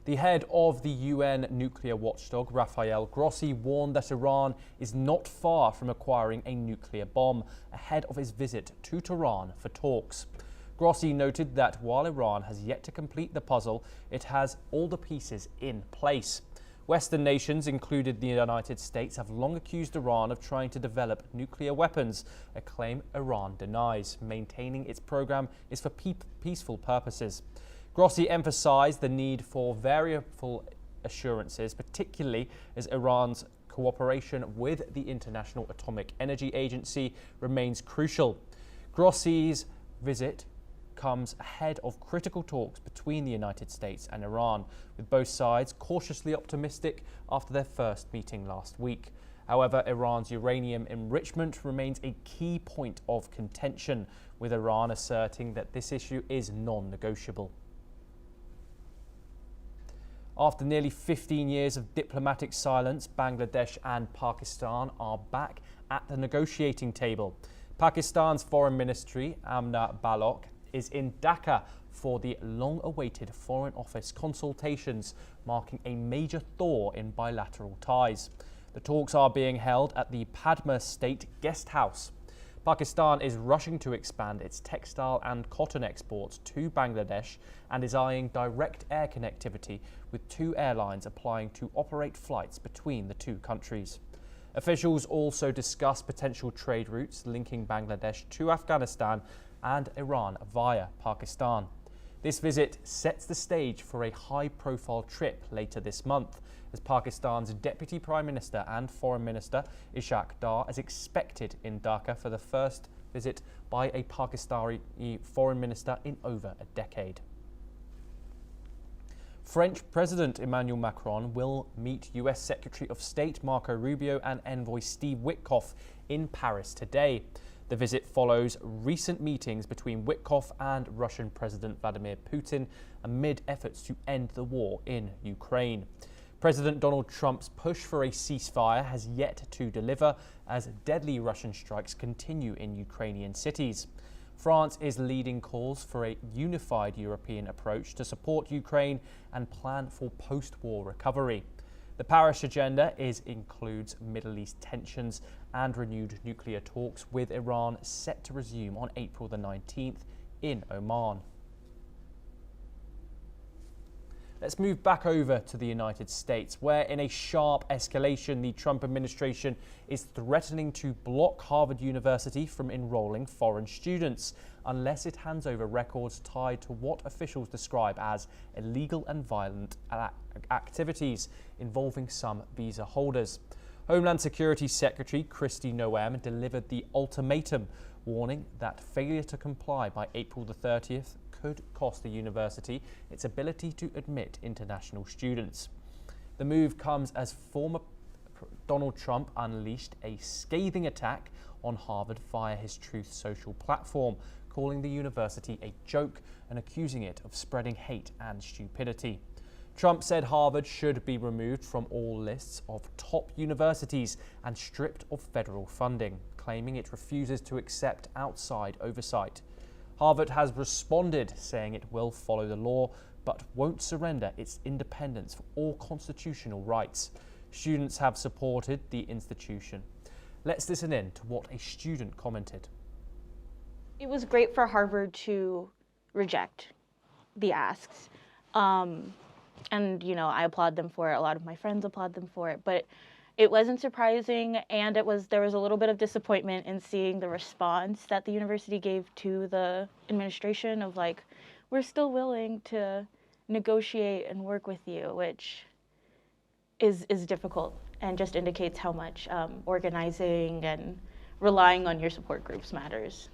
The head of the UN nuclear watchdog, Rafael Grossi, warned that Iran is not far from acquiring a nuclear bomb ahead of his visit to Tehran for talks. Grossi noted that while Iran has yet to complete the puzzle, it has all the pieces in place. Western nations, including the United States, have long accused Iran of trying to develop nuclear weapons, a claim Iran denies, maintaining its program is for peaceful purposes. Grossi emphasized the need for variable assurances, particularly as Iran's cooperation with the International Atomic Energy Agency remains crucial. Grossi's visit comes ahead of critical talks between the United States and Iran, with both sides cautiously optimistic after their first meeting last week. However, Iran's uranium enrichment remains a key point of contention, with Iran asserting that this issue is non-negotiable. After nearly 15 years of diplomatic silence, Bangladesh and Pakistan are back at the negotiating table. Pakistan's Foreign Ministry, Amna Balok, is in Dhaka for the long-awaited Foreign Office consultations, marking a major thaw in bilateral ties. The talks are being held at the Padma State Guest House. Pakistan is rushing to expand its textile and cotton exports to Bangladesh and is eyeing direct air connectivity, with 2 airlines applying to operate flights between the 2 countries. Officials also discuss potential trade routes linking Bangladesh to Afghanistan and Iran via Pakistan. This visit sets the stage for a high-profile trip later this month, as Pakistan's Deputy Prime Minister and Foreign Minister Ishaq Dar is expected in Dhaka for the first visit by a Pakistani foreign minister in over a decade. French President Emmanuel Macron will meet US Secretary of State Marco Rubio and Envoy Steve Witkoff in Paris today. The visit follows recent meetings between Witkoff and Russian President Vladimir Putin amid efforts to end the war in Ukraine. President Donald Trump's push for a ceasefire has yet to deliver as deadly Russian strikes continue in Ukrainian cities. France is leading calls for a unified European approach to support Ukraine and plan for post-war recovery. The Paris agenda includes Middle East tensions and renewed nuclear talks, with Iran set to resume on April the 19th in Oman. Let's move back over to the United States, where in a sharp escalation, the Trump administration is threatening to block Harvard University from enrolling foreign students unless it hands over records tied to what officials describe as illegal and violent activities involving some visa holders. Homeland Security Secretary Kristi Noem delivered the ultimatum, warning that failure to comply by April the 30th could cost the university its ability to admit international students. The move comes as former Donald Trump unleashed a scathing attack on Harvard via his Truth Social platform, calling the university a joke and accusing it of spreading hate and stupidity. Trump said Harvard should be removed from all lists of top universities and stripped of federal funding, claiming it refuses to accept outside oversight. Harvard has responded, saying it will follow the law, but won't surrender its independence or constitutional rights. Students have supported the institution. Let's listen in to what a student commented. It was great for Harvard to reject the asks. And, I applaud them for it. A lot of my friends applaud them for it. But it wasn't surprising, and there was a little bit of disappointment in seeing the response that the university gave to the administration of like, we're still willing to negotiate and work with you, which is difficult and just indicates how much organizing and relying on your support groups matters.